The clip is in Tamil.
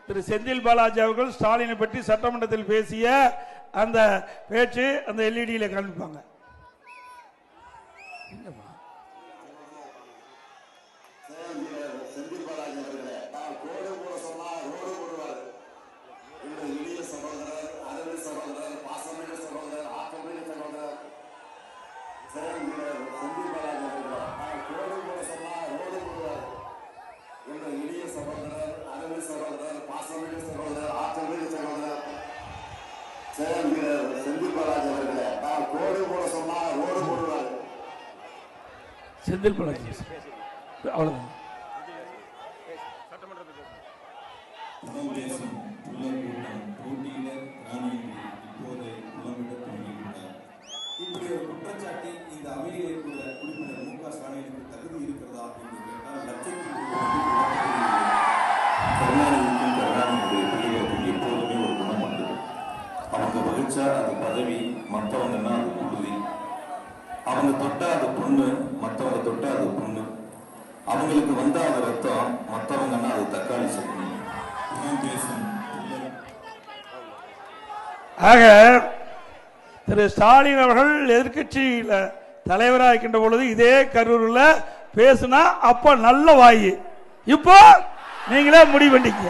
திரு செந்தில் பாலாஜி அவர்கள் ஸ்டாலினை பற்றி சட்டமன்றத்தில் பேசிய அந்த பேச்சு அந்த எல்இடியில காண்பிப்பாங்க. செந்தில் பாலாஜி அவர்களே, நான் கோடு போட சொன்னா ரோடு போடுவார். என்னுடைய இளைய சகோதரர், அருமை சகோதரர், பாசமிகு சகோதரர், ஆக்கமிகு சகோதரர் செந்தில் பாலாஜி அவர்களே, நான் கோடு போட சொன்னா ரோடு போடுவார். என்னுடைய இளைய சகோதரர், அருமை சகோதரர், பாசமிகு சகோதரர், ஆக்கமிகு சகோதரர் செந்தில் பாலாஜி அவர்களே, நான் கோடு போட சொன்னா ரோடு போடுவார். செந்தில் பாலாஜி அவ்வளவுதான். இப்படி ஒரு குற்றச்சாட்டை இந்த அவையில் இருக்கிற உறுப்பினர் மு க ஸ்டாலினுக்கு தகுதி இருக்கிறதா என்று கேட்டால் கருணாநிதிக்கும் கருணாநிதியுடைய பிள்ளைகளுக்கும் எப்போதுமே ஒரு குணம் உண்டு. அவங்க வகிச்சா அது பதவி, மற்றவங்கன்னா அது உறுதி. அவங்க தொட்டா அது பொண்ணு, மற்றவங்க தொட்டா அது பொண்ணு. அவங்களுக்கு வந்தா அது ரத்தம், மற்றவங்கன்னா அது தக்காளி சட்னி. ஆக திரு ஸ்டாலின் அவர்கள் எதிர்கட்சியில தலைவராக இருக்கின்ற பொழுது இதே கரூரில் பேசுனா அப்ப நல்ல வாயு. இப்போ நீங்களே முடிவு பண்ணிக்க.